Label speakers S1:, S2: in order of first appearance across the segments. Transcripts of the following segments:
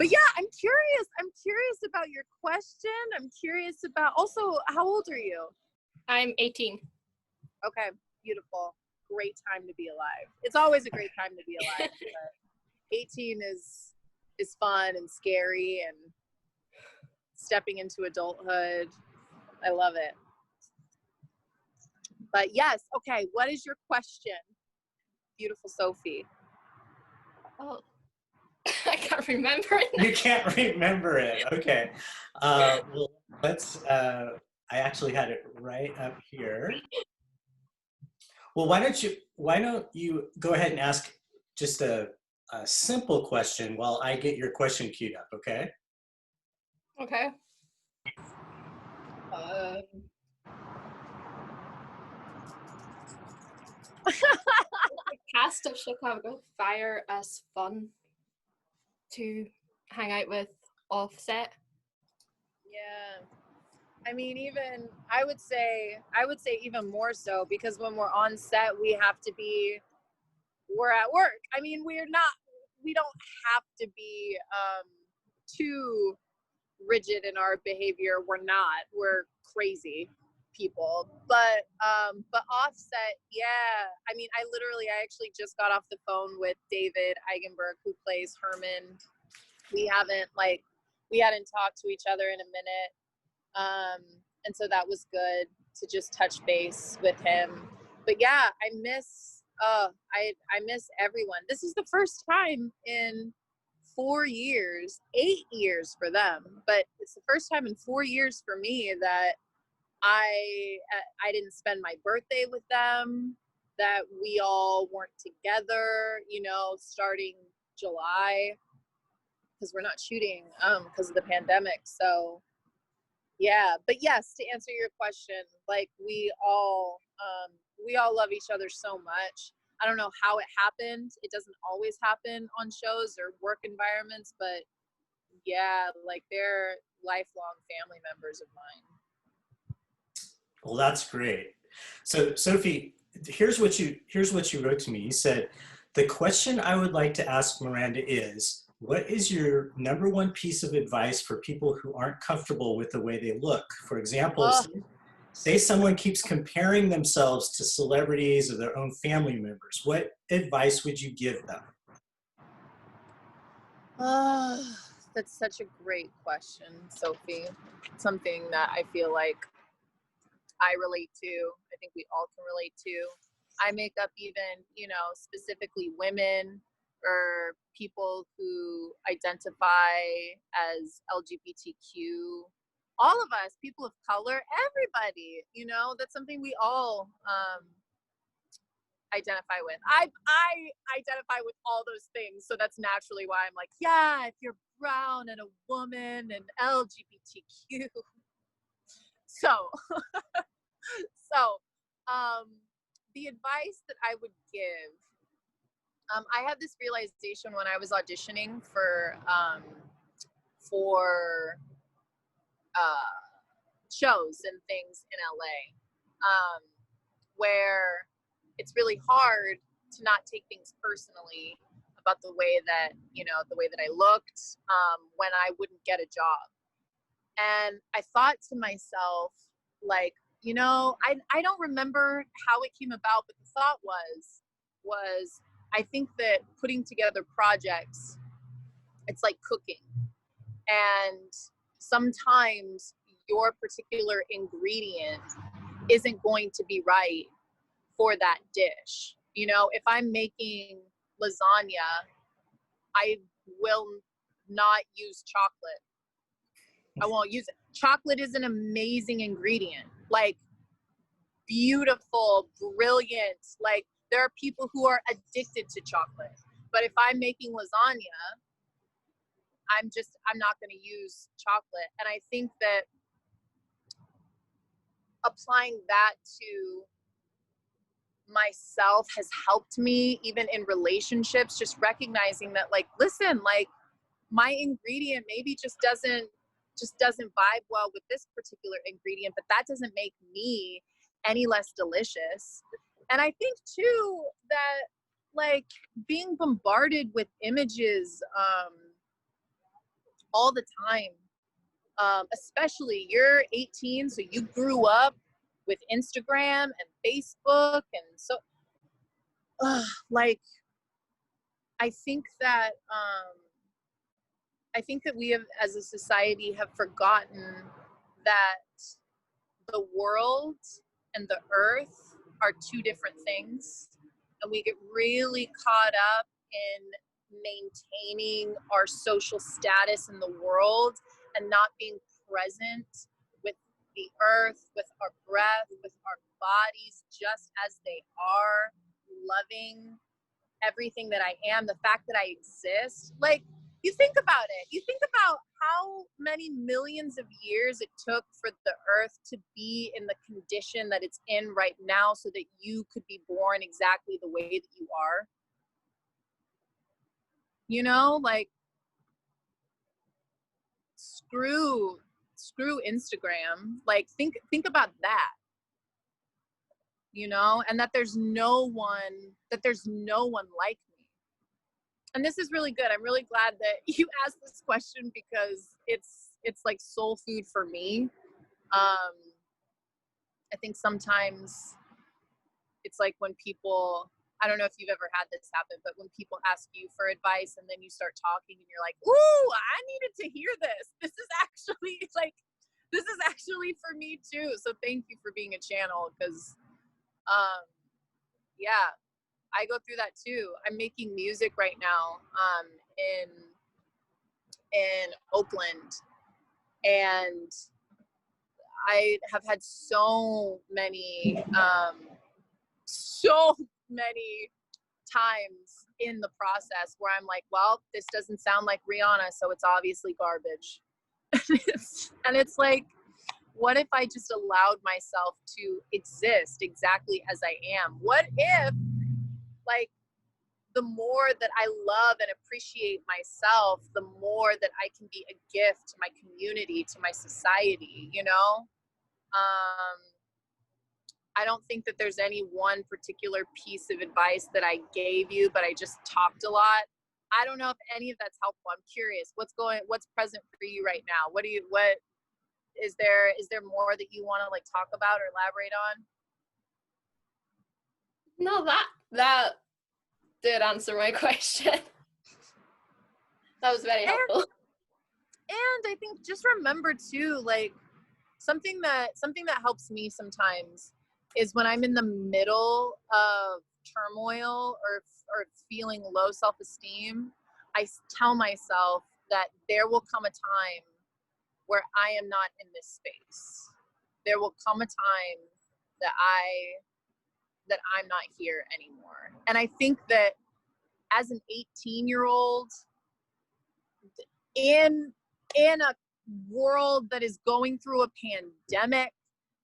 S1: But yeah, I'm curious. I'm curious about your question. I'm curious about also, how old are you?
S2: I'm 18.
S1: Okay, beautiful. Great time to be alive. It's always a great time to be alive. But 18 is fun and scary and stepping into adulthood. I love it. But yes, okay, what is your question? Beautiful Sophie.
S2: Oh, I can't remember it now.
S3: You can't remember it. Okay. Well, I actually had it right up here. Well, why don't you go ahead and ask just a simple question while I get your question queued up, okay?
S2: Okay. The cast of Chicago Fire as fun to hang out with offset.
S1: Yeah. I mean, even I would say even more so, because when we're on set, we're at work. I mean, we don't have to be too rigid in our behavior. We're crazy people, but offset, yeah. I mean, I actually just got off the phone with David Eigenberg, who plays Herman. We hadn't talked to each other in a minute. And so that was good to just touch base with him. But yeah, I miss everyone. This is the first time in 4 years, 8 years for them, but it's the first time in 4 years for me that I didn't spend my birthday with them, that we all weren't together, starting July, because we're not shooting because of the pandemic. So yeah, but yes, to answer your question, like we all love each other so much. I don't know how it happened. It doesn't always happen on shows or work environments, but yeah, like they're lifelong family members of mine.
S3: Well, that's great. So Sophie, here's what you wrote to me. You said, the question I would like to ask Miranda is, what is your number one piece of advice for people who aren't comfortable with the way they look? For example, say someone keeps comparing themselves to celebrities or their own family members. What advice would you give them?
S1: That's such a great question, Sophie. Something that I feel like I relate to. I think we all can relate to. I make up even, specifically women or people who identify as LGBTQ. All of us, people of color, everybody, that's something we all identify with. I identify with all those things, so that's naturally why I'm like, yeah, if you're brown and a woman and LGBTQ. So the advice that I would give, I had this realization when I was auditioning for shows and things in LA, where it's really hard to not take things personally about the way that I looked, when I wouldn't get a job. And I thought to myself, like, I don't remember how it came about, but the thought was I think that putting together projects, it's like cooking. And sometimes your particular ingredient isn't going to be right for that dish. If I'm making lasagna, I will not use chocolate. I won't use it. Chocolate is an amazing ingredient, like beautiful, brilliant. Like there are people who are addicted to chocolate. But if I'm making lasagna, I'm not going to use chocolate. And I think that applying that to myself has helped me, even in relationships, just recognizing that, like, listen, like my ingredient maybe just doesn't vibe well with this particular ingredient, but that doesn't make me any less delicious. And I think too that, like, being bombarded with images all the time. Especially you're 18, so you grew up with Instagram and Facebook, and so like I think that we have, as a society, have forgotten that the world and the earth are two different things, and we get really caught up in maintaining our social status in the world and not being present with the earth, with our breath, with our bodies just as they are, loving everything that I am, the fact that I exist. Like, you think about it. You think about how many millions of years it took for the earth to be in the condition that it's in right now so that you could be born exactly the way that you are. You know, like, screw Instagram. Like, think about that. You know, and that there's no one like me. And this is really good. I'm really glad that you asked this question, because it's like soul food for me. I think sometimes it's like when people, I don't know if you've ever had this happen, but when people ask you for advice and then you start talking and you're like, ooh, I needed to hear this. This is actually for me too. So thank you for being a channel, because yeah, I go through that too. I'm making music right now in Oakland, and I have had so many times in the process where I'm like, well, this doesn't sound like Rihanna, so it's obviously garbage. And it's like, what if I just allowed myself to exist exactly as I am? What if, like, the more that I love and appreciate myself, the more that I can be a gift to my community, to my society, you know? I don't think that there's any one particular piece of advice that I gave you, but I just talked a lot. I don't know if any of that's helpful. I'm curious, what's present for you right now? What is there more that you want to like talk about or elaborate on?
S2: No, that did answer my question. That was very helpful.
S1: And I think just remember too, like, something that helps me sometimes is when I'm in the middle of turmoil or feeling low self-esteem, I tell myself that there will come a time where I am not in this space. There will come a time that I'm not here anymore. And I think that as an 18-year-old in a world that is going through a pandemic,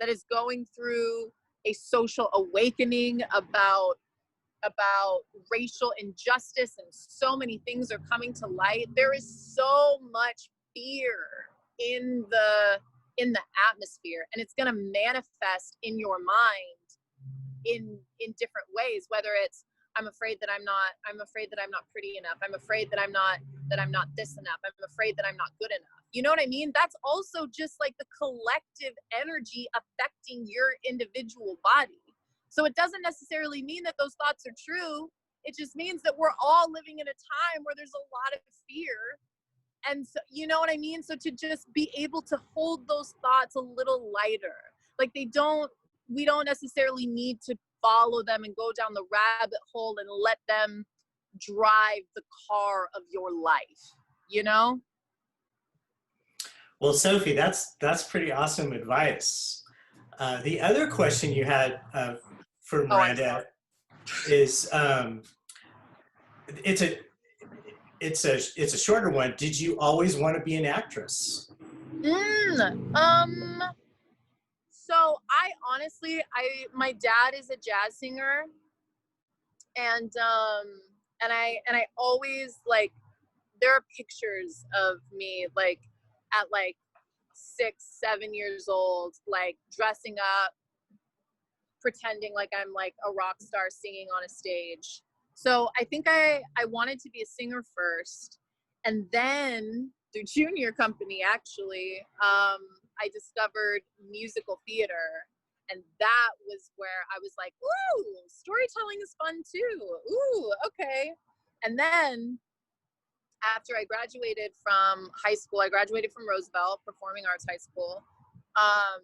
S1: that is going through a social awakening about racial injustice, and so many things are coming to light, there is so much fear in the atmosphere, and it's going to manifest in your mind in different ways, whether it's I'm afraid that I'm not pretty enough, I'm afraid that I'm not this enough, I'm afraid that I'm not good enough. You know what I mean? That's also just like the collective energy affecting your individual body. So it doesn't necessarily mean that those thoughts are true. It just means that we're all living in a time where there's a lot of fear. And so, you know what I mean? So to just be able to hold those thoughts a little lighter, like we don't necessarily need to follow them and go down the rabbit hole and let them drive the car of your life, you know?
S3: Well, Sophie, that's pretty awesome advice. The other question you had for Miranda is it's a shorter one. Did you always want to be an actress?
S1: So I honestly, my dad is a jazz singer, and I always, like, there are pictures of me like at like 6-7 years old, like dressing up, pretending like I'm like a rock star singing on a stage. So I think I wanted to be a singer first, and then through junior company, actually, I discovered musical theater. And that was where I was like, ooh, storytelling is fun too. Ooh, okay. And then after I graduated from high school, I graduated from Roosevelt Performing Arts High School. I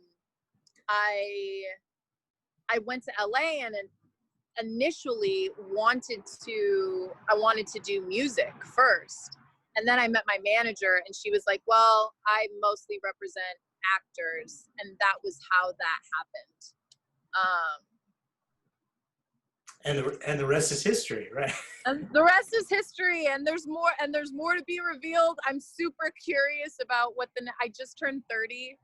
S1: went to LA and initially wanted to do music first. And then I met my manager and she was like, well, I mostly represent actors. And that was how that happened.
S3: And the rest is history, right?
S1: And the rest is history, and there's more to be revealed. I'm super curious about I just turned 30.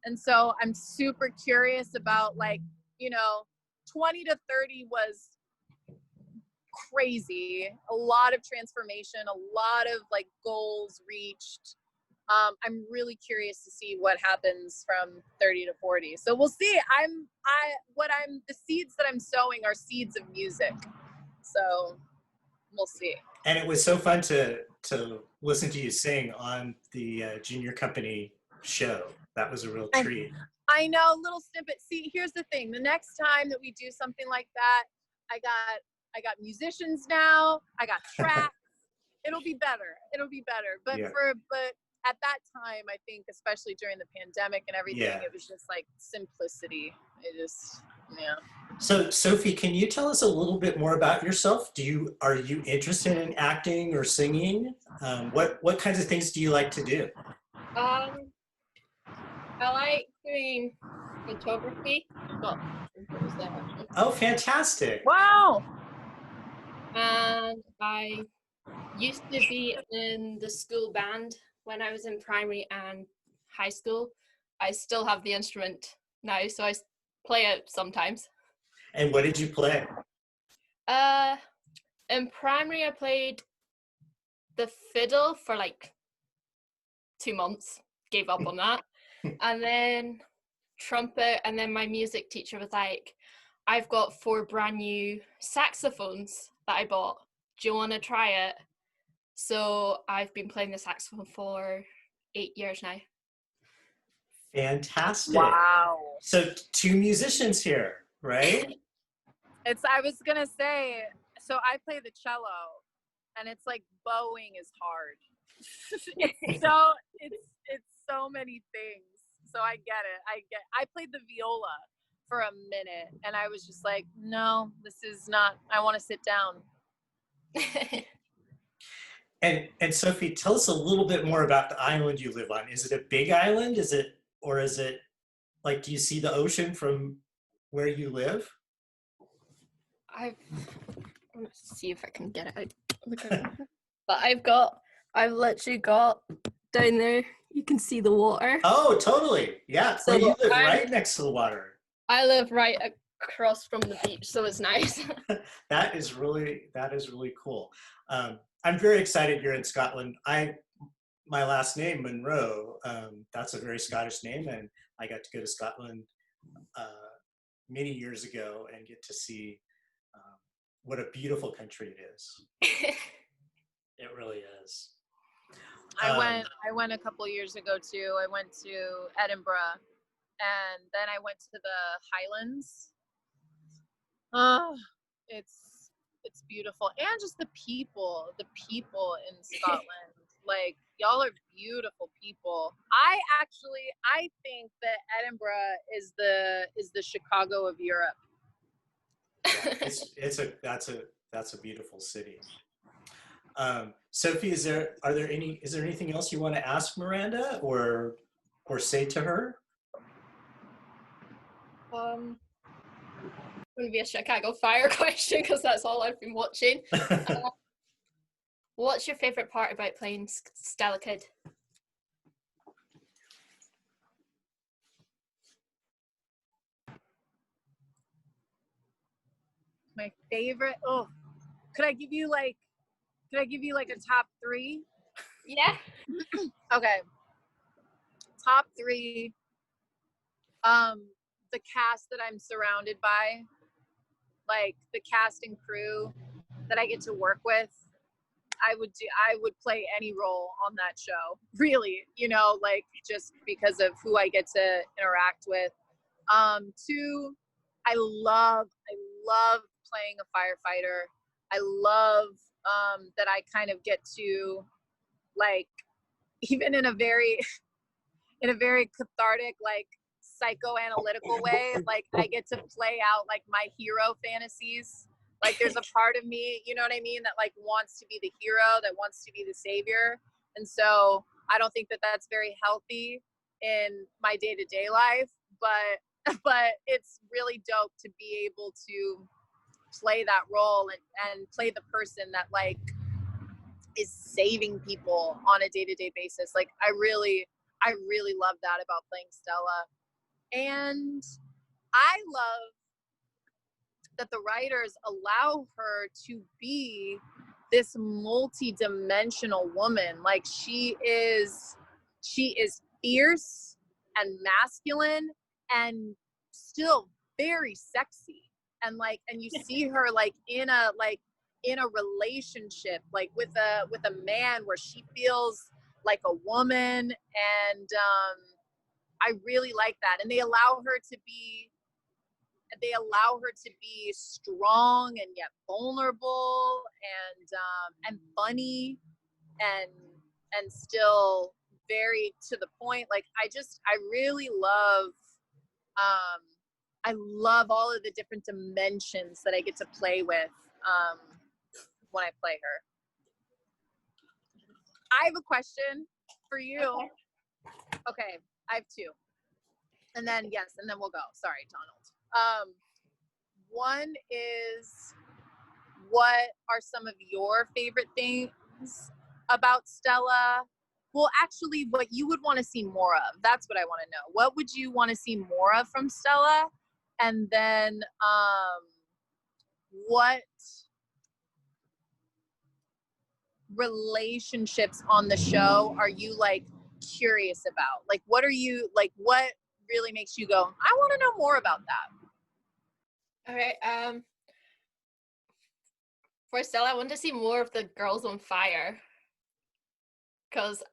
S1: And so I'm super curious about, like, 20 to 30 was crazy. A lot of transformation, a lot of like goals reached. I'm really curious to see what happens from 30 to 40. So we'll see. The seeds that I'm sowing are seeds of music. So we'll see.
S3: And it was so fun to listen to you sing on the junior company show. That was a real treat.
S1: I know, little snippet. See, here's the thing. The next time that we do something like that, I got musicians now. I got tracks. It'll be better. But
S3: Yeah.
S1: but at that time, I think, especially during the pandemic and everything, it was just like simplicity.
S3: So, Sophie, can you tell us a little bit more about yourself? Are you interested in acting or singing? What kinds of things do you like to do?
S2: I like doing photography.
S3: Oh, fantastic.
S1: Wow.
S2: And I used to be in the school band when I was in primary and high school. I still have the instrument now, so I play it sometimes.
S3: And what did you play?
S2: In primary, I played the fiddle for like 2 months, gave up on that. And then trumpet, and then my music teacher was like, I've got 4 brand new saxophones that I bought. Do you want to try it? So I've been playing the saxophone for 8 years now.
S3: Fantastic.
S1: Wow.
S3: So 2 musicians here, right?
S1: I was gonna say, so I play the cello, and it's like bowing is hard. it's so many things. So I get it. I played the viola for a minute, and I was just like, no, this is not. I want to sit down.
S3: And Sophie, tell us a little bit more about the island you live on. Is it a big island? Is it like, do you see the ocean from where you live?
S2: Let's see if I can get it out. But I've literally got down there, you can see the water.
S3: Oh, totally. Yeah. So you live right next to the water.
S2: I live right across from the beach, so it's nice.
S3: That is really cool. I'm very excited you're in Scotland. My last name, Monroe, that's a very Scottish name, and I got to go to Scotland many years ago and get to see what a beautiful country it is. It really is.
S1: I went a couple years ago too. I went to Edinburgh, and then I went to the Highlands. Oh, it's beautiful, and just the people in Scotland. Like, y'all are beautiful people. I think that Edinburgh is the Chicago of Europe.
S3: Yeah, that's a beautiful city. Sophie, is there anything else you want to ask Miranda or say to her?
S2: Going to be a Chicago Fire question because that's all I've been watching. What's your favorite part about playing Stella Kid?
S1: My favorite. Oh, could I give you like a top 3?
S2: Yeah.
S1: Okay. Top 3. The cast that I'm surrounded by, like the cast and crew that I get to work with. I would play any role on that show, really, you know, like just because of who I get to interact with. Two, I love playing a firefighter. I love that I kind of get to, like, even in a very cathartic, like, psychoanalytical way, like I get to play out like my hero fantasies. Like there's a part of me, you know what I mean, that like wants to be the hero, that wants to be the savior. And so I don't think that that's very healthy in my day-to-day life, but it's really dope to be able to play that role and play the person that like is saving people on a day-to-day basis. Like I really love that about playing Stella. And I love that the writers allow her to be this multi-dimensional woman. Like she is fierce and masculine and still very sexy. And like, and you see her like in a relationship, like with a man where she feels like a woman. And I really like that. And they allow her to be strong and yet vulnerable and funny and still very to the point. Like I really love I love all of the different dimensions that I get to play with when I play her. I have a question for you. Okay, I have two. And then we'll go. Sorry, Donald. One is, what are some of your favorite things about Stella? Well, actually, what you would want to see more of. That's what I want to know. What would you want to see more of from Stella? And then what relationships on the show are you like curious about? Like what really makes you go, I want to know more about that?
S2: All right. For Stella, I want to see more of the Girls on Fire. Because,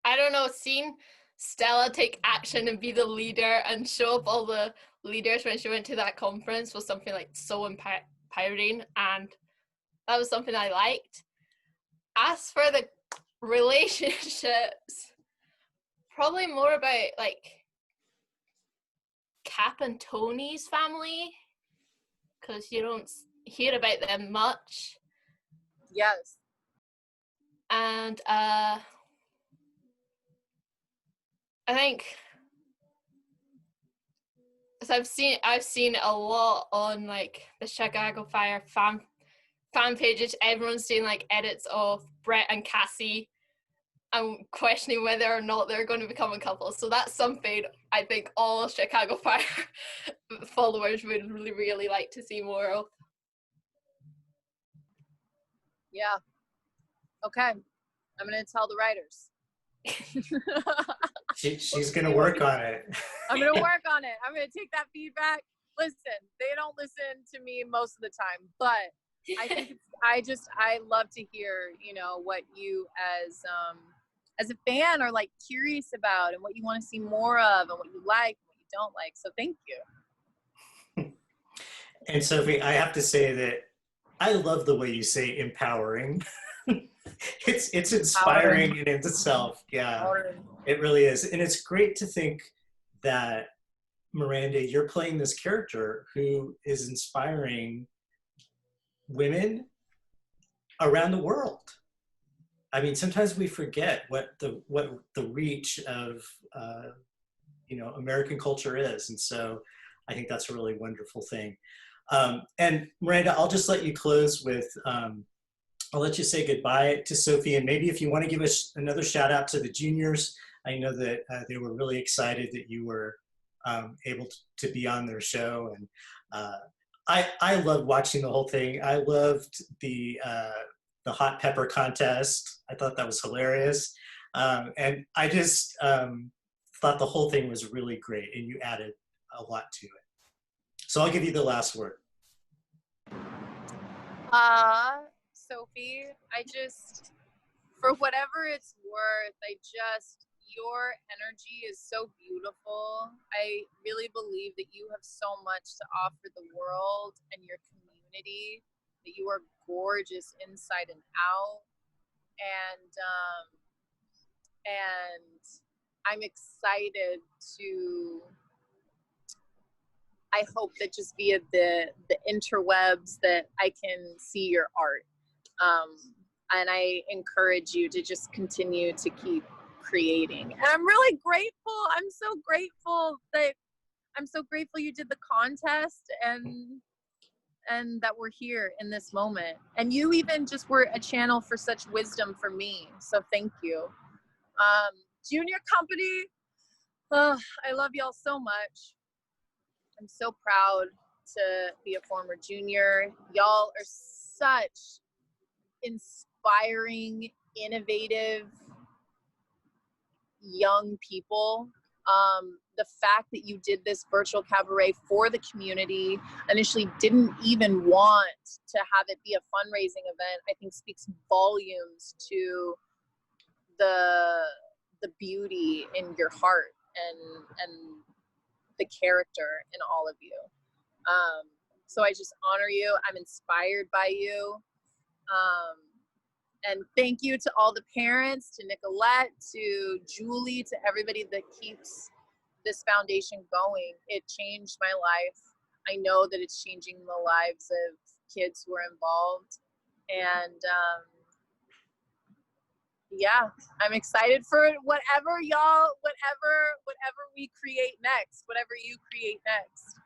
S2: I don't know, seeing Stella take action and be the leader and show up all the leaders when she went to that conference was something like so empowering, and that was something I liked. As for the relationships, probably more about like Cap and Tony's family, because you don't hear about them much.
S1: Yes.
S2: And I think, so I've seen a lot on like the Chicago Fire fan pages. Everyone's doing like edits of Brett and Cassie and questioning whether or not they're going to become a couple. So that's something I think all Chicago Fire followers would really, really like to see more of.
S1: Yeah. Okay. I'm going to tell the writers.
S3: She's going to work on it.
S1: I'm going to work on it. I'm going to take that feedback. Listen, they don't listen to me most of the time, but I think I love to hear, you know, what you as a fan are like curious about and what you want to see more of and what you like and what you don't like. So thank you.
S3: And Sophie, I have to say that I love the way you say empowering. It's inspiring in itself. Yeah, empowering. It really is. And it's great to think that, Miranda, you're playing this character who is inspiring women around the world. I mean, sometimes we forget what the reach of American culture is, and so I think that's a really wonderful thing. And Miranda, I'll just let you close with, I'll let you say goodbye to Sophie, and maybe if you want to give us another shout out to the juniors. I know that they were really excited that you were able to be on their show, and I loved watching the whole thing. I loved the hot pepper contest. I thought that was hilarious, and I just thought the whole thing was really great, and you added a lot to it. So I'll give you the last word.
S1: Sophie. For whatever it's worth, your energy is so beautiful. I really believe that you have so much to offer the world and your community, that you are gorgeous inside and out. And I'm excited I hope that just via the interwebs that I can see your art. And I encourage you to just continue to keep creating. And I'm really grateful. I'm so grateful you did the contest and that we're here in this moment. And you even just were a channel for such wisdom for me. So thank you. Junior company, I love y'all so much. I'm so proud to be a former junior. Y'all are such inspiring, innovative, young people. The fact that you did this virtual cabaret for the community, initially didn't even want to have it be a fundraising event, I think speaks volumes to the beauty in your heart and the character in all of you. So I just honor you. I'm inspired by you. And thank you to all the parents, to Nicolette, to Julie, to everybody that keeps this foundation going. It changed my life. I know that it's changing the lives of kids who are involved. And yeah, I'm excited for whatever we create next, whatever you create next.